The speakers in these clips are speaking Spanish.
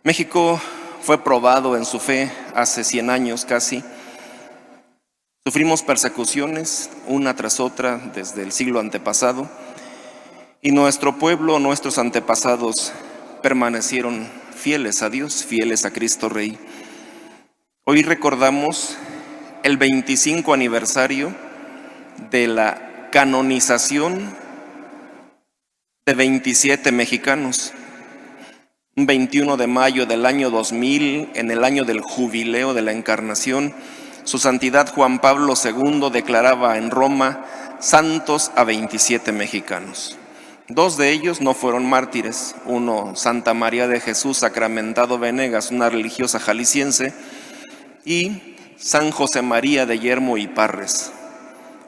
México fue probado en su fe hace 100 años casi. Sufrimos persecuciones una tras otra desde el siglo antepasado y nuestro pueblo, nuestros antepasados permanecieron fieles a Dios, fieles a Cristo Rey. Hoy recordamos el 25 aniversario de la canonización de 27 mexicanos. Un 21 de mayo del año 2000, en el año del jubileo de la Encarnación, Su Santidad Juan Pablo II declaraba en Roma santos a 27 mexicanos. 2 de ellos no fueron mártires, uno Santa María de Jesús Sacramentado Venegas, una religiosa jalisciense, y San José María de Yermo y Parres,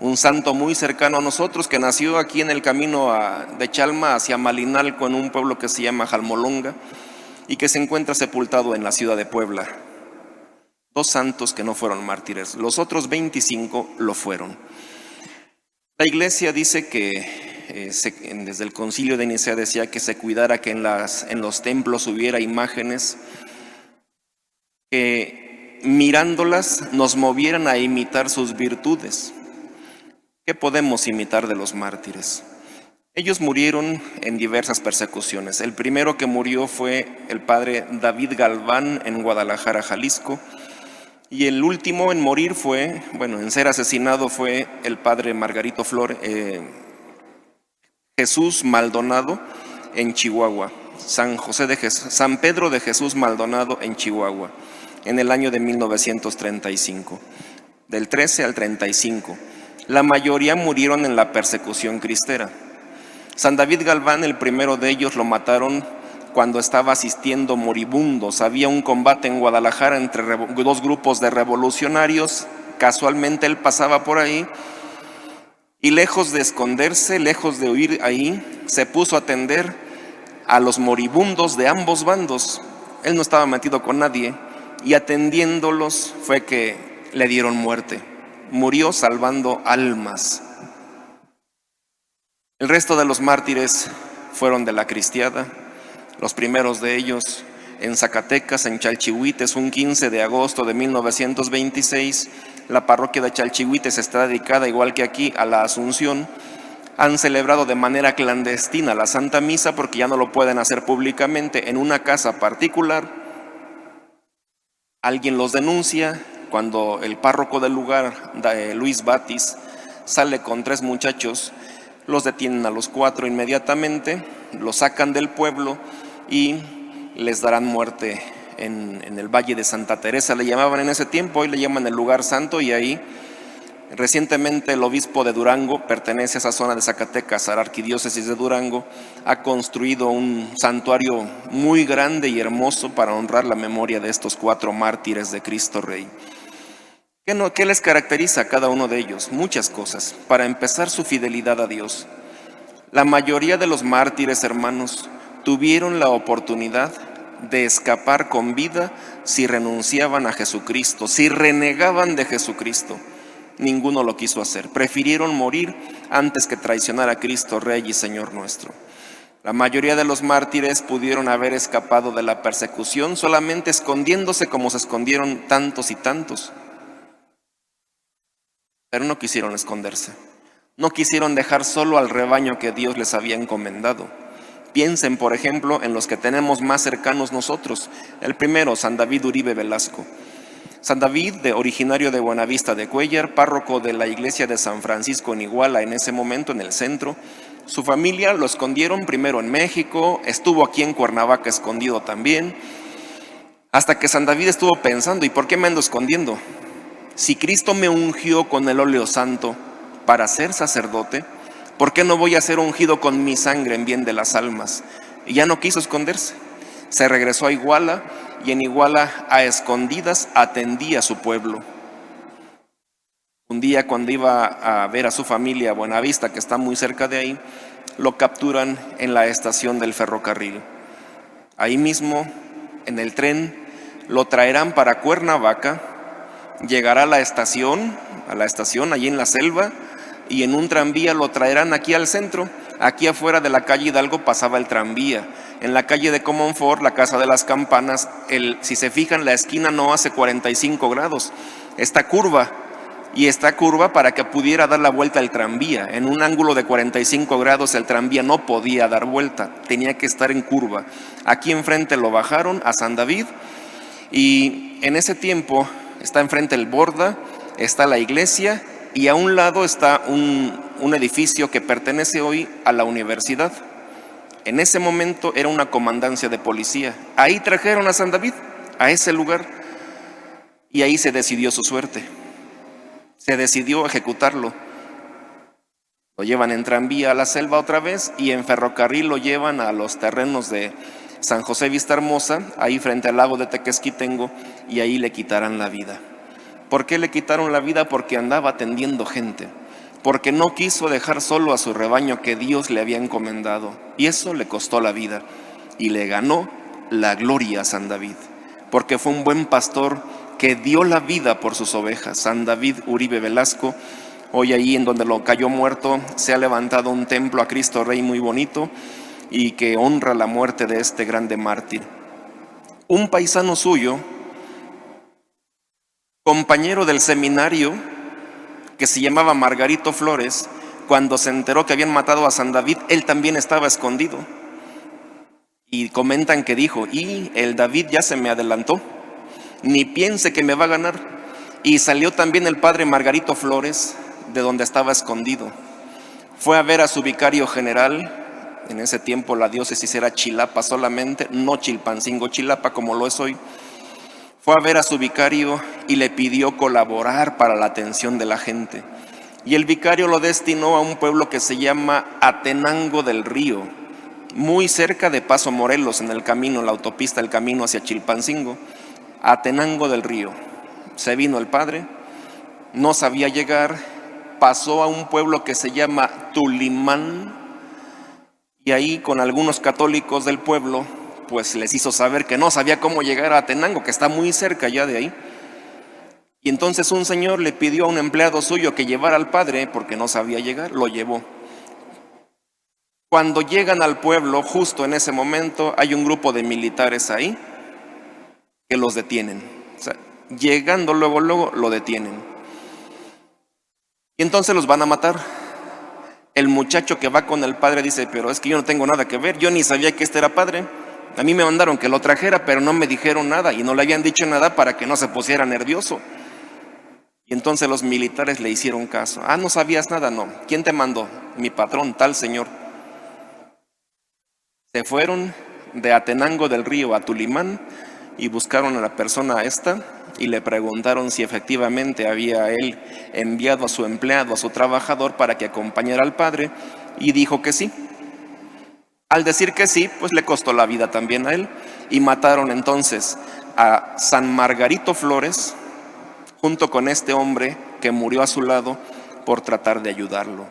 un santo muy cercano a nosotros que nació aquí en el camino de Chalma hacia Malinalco, en un pueblo que se llama Jalmolonga, y que se encuentra sepultado en la ciudad de Puebla. 2 santos que no fueron mártires, los otros 25 lo fueron. La Iglesia dice que desde el Concilio de Nicea decía que se cuidara que en los templos hubiera imágenes que mirándolas nos movieran a imitar sus virtudes. ¿Qué podemos imitar de los mártires? Ellos murieron en diversas persecuciones. El primero que murió fue el padre David Galván en Guadalajara, Jalisco. Y el último en morir en ser asesinado fue el padre Margarito Jesús Maldonado en Chihuahua. San Pedro de Jesús Maldonado en Chihuahua, en el año de 1935, del 13 al 35. La mayoría murieron en la persecución cristera. San David Galván, el primero de ellos, lo mataron cuando estaba asistiendo moribundos. Había un combate en Guadalajara entre 2 grupos de revolucionarios. Casualmente él pasaba por ahí y lejos de esconderse, lejos de huir ahí, se puso a atender a los moribundos de ambos bandos. Él no estaba metido con nadie y atendiéndolos fue que le dieron muerte. Murió salvando almas. El resto de los mártires fueron de la cristiada. Los primeros de ellos en Zacatecas, en Chalchihuites, un 15 de agosto de 1926. La parroquia de Chalchihuites está dedicada, igual que aquí, a la Asunción. Han celebrado de manera clandestina la Santa Misa porque ya no lo pueden hacer públicamente en una casa particular. Alguien los denuncia. Cuando el párroco del lugar, Luis Batis, sale con 3 muchachos, los detienen a los 4 inmediatamente, los sacan del pueblo y les darán muerte en el Valle de Santa Teresa, le llamaban en ese tiempo, hoy le llaman el lugar santo, y ahí recientemente el obispo de Durango, pertenece a esa zona de Zacatecas, a la arquidiócesis de Durango, ha construido un santuario muy grande y hermoso para honrar la memoria de estos 4 mártires de Cristo Rey. ¿Qué les caracteriza a cada uno de ellos? Muchas cosas. Para empezar, su fidelidad a Dios. La mayoría de los mártires, hermanos, tuvieron la oportunidad de escapar con vida si renunciaban a Jesucristo, si renegaban de Jesucristo. Ninguno lo quiso hacer. Prefirieron morir antes que traicionar a Cristo Rey y Señor nuestro. La mayoría de los mártires pudieron haber escapado de la persecución solamente escondiéndose como se escondieron tantos y tantos. Pero no quisieron esconderse. No quisieron dejar solo al rebaño que Dios les había encomendado. Piensen, por ejemplo, en los que tenemos más cercanos nosotros. El primero, San David Uribe Velasco. San David, originario de Buenavista de Cuéllar, párroco de la iglesia de San Francisco en Iguala, en ese momento en el centro. Su familia lo escondieron primero en México, estuvo aquí en Cuernavaca escondido también, hasta que San David estuvo pensando, ¿y por qué me ando escondiendo? Si Cristo me ungió con el óleo santo para ser sacerdote, ¿por qué no voy a ser ungido con mi sangre en bien de las almas? Y ya no quiso esconderse. Se regresó a Iguala y en Iguala a escondidas atendía a su pueblo. Un día, cuando iba a ver a su familia a Buenavista, que está muy cerca de ahí, lo capturan en la estación del ferrocarril. Ahí mismo, en el tren, lo traerán para Cuernavaca. Llegará a la estación allí en la selva, y en un tranvía lo traerán aquí al centro, Aquí afuera de la calle Hidalgo pasaba el tranvía. En la calle de Comonfort, la Casa de las Campanas, si se fijan, la esquina no hace 45 grados, está curva. Y está curva para que pudiera dar la vuelta el tranvía. En un ángulo de 45 grados el tranvía no podía dar vuelta, tenía que estar en curva. Aquí enfrente lo bajaron a San David y en ese tiempo está enfrente el Borda, está la iglesia y a un lado está un edificio que pertenece hoy a la universidad. En ese momento era una comandancia de policía. Ahí trajeron a San David, a ese lugar, y ahí se decidió su suerte. Se decidió ejecutarlo. Lo llevan en tranvía a la selva otra vez y en ferrocarril lo llevan a los terrenos de San José Vistahermosa, ahí frente al lago de Tequesquitengo, y ahí le quitarán la vida. ¿Por qué le quitaron la vida? Porque andaba atendiendo gente, porque no quiso dejar solo a su rebaño que Dios le había encomendado, y eso le costó la vida, y le ganó la gloria a San David, porque fue un buen pastor que dio la vida por sus ovejas. San David Uribe Velasco, hoy ahí en donde lo cayó muerto, se ha levantado un templo a Cristo Rey muy bonito y que honra la muerte de este grande mártir. Un paisano suyo, compañero del seminario, que se llamaba Margarito Flores, cuando se enteró que habían matado a San David, él también estaba escondido. Y comentan que dijo, y el David ya se me adelantó, ni piense que me va a ganar. Y salió también el padre Margarito Flores de donde estaba escondido. Fue a ver a su vicario general. En ese tiempo la diócesis era Chilapa solamente, no Chilpancingo, Chilapa como lo es hoy. Fue a ver a su vicario y le pidió colaborar para la atención de la gente. Y el vicario lo destinó a un pueblo que se llama Atenango del Río, muy cerca de Paso Morelos, en el camino, la autopista, el camino hacia Chilpancingo. Atenango del Río. Se vino el padre, no sabía llegar, pasó a un pueblo que se llama Tulimán y ahí con algunos católicos del pueblo pues les hizo saber que no sabía cómo llegar a Atenango, que está muy cerca ya de ahí. Y entonces un señor le pidió a un empleado suyo que llevara al padre porque no sabía llegar, lo llevó. Cuando llegan al pueblo, justo en ese momento hay un grupo de militares ahí que los detienen. O sea, llegando luego lo detienen. Y entonces los van a matar. El muchacho que va con el padre dice, pero es que yo no tengo nada que ver, yo ni sabía que este era padre. A mí me mandaron que lo trajera, pero no me dijeron nada y no le habían dicho nada para que no se pusiera nervioso. Y entonces los militares le hicieron caso. Ah, ¿no sabías nada? No. ¿Quién te mandó? Mi patrón, tal señor. Se fueron de Atenango del Río a Tulimán y buscaron a la persona esta y le preguntaron si efectivamente había él enviado a su empleado, a su trabajador para que acompañara al padre, y dijo que sí. Al decir que sí, pues le costó la vida también a él y mataron entonces a San Margarito Flores junto con este hombre que murió a su lado por tratar de ayudarlo.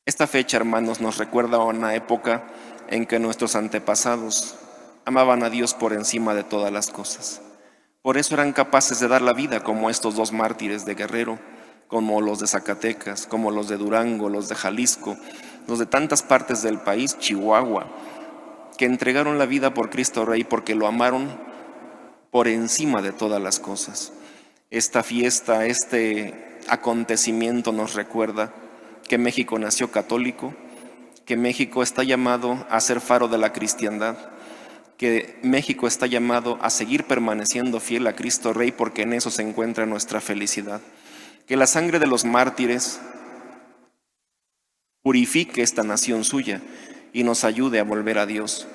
Esta fecha, hermanos, nos recuerda a una época en que nuestros antepasados amaban a Dios por encima de todas las cosas. Por eso eran capaces de dar la vida como estos dos mártires de Guerrero, como los de Zacatecas, como los de Durango, los de Jalisco, los de tantas partes del país, Chihuahua, que entregaron la vida por Cristo Rey porque lo amaron por encima de todas las cosas. Esta fiesta, este acontecimiento nos recuerda que México nació católico, que México está llamado a ser faro de la cristiandad, que México está llamado a seguir permaneciendo fiel a Cristo Rey porque en eso se encuentra nuestra felicidad. Que la sangre de los mártires purifique esta nación suya y nos ayude a volver a Dios,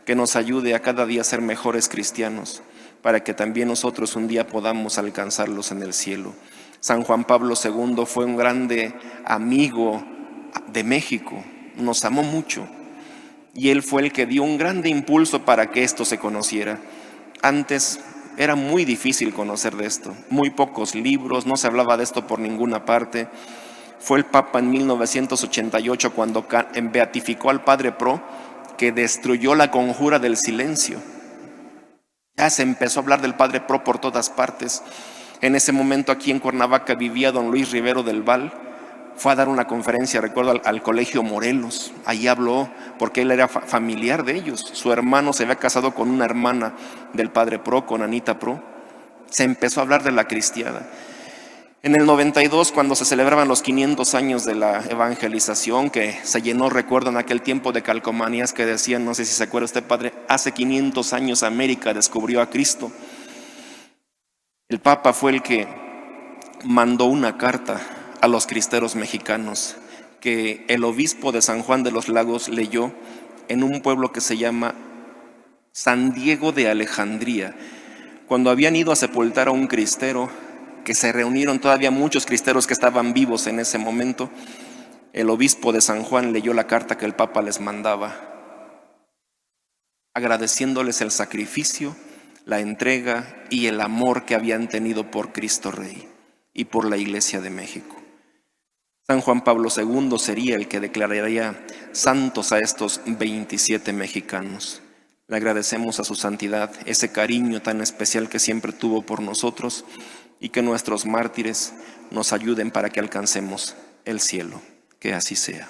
que nos ayude a cada día a ser mejores cristianos, para que también nosotros un día podamos alcanzarlos en el cielo. San Juan Pablo II fue un grande amigo de México, nos amó mucho y él fue el que dio un grande impulso para que esto se conociera. Antes era muy difícil conocer de esto, muy pocos libros, no se hablaba de esto por ninguna parte. Fue el Papa en 1988 cuando beatificó al Padre Pro, que destruyó la conjura del silencio. Ya se empezó a hablar del Padre Pro por todas partes. En ese momento aquí en Cuernavaca vivía don Luis Rivero del Val, fue a dar una conferencia, recuerdo, al Colegio Morelos. Ahí habló porque él era familiar de ellos. Su hermano se había casado con una hermana del padre Pro, con Anita Pro. Se empezó a hablar de la cristiada. En el 92, cuando se celebraban los 500 años de la evangelización, que se llenó, recuerdo, en aquel tiempo de calcomanías que decían, no sé si se acuerda usted, padre, hace 500 años América descubrió a Cristo. El Papa fue el que mandó una carta a los cristeros mexicanos que el obispo de San Juan de los Lagos leyó en un pueblo que se llama San Diego de Alejandría, cuando habían ido a sepultar a un cristero, que se reunieron todavía muchos cristeros que estaban vivos en ese momento. El obispo de San Juan leyó la carta que el Papa les mandaba, agradeciéndoles el sacrificio, la entrega y el amor que habían tenido por Cristo Rey y por la Iglesia de México. San Juan Pablo II sería el que declararía santos a estos 27 mexicanos. Le agradecemos a su santidad ese cariño tan especial que siempre tuvo por nosotros, y que nuestros mártires nos ayuden para que alcancemos el cielo. Que así sea.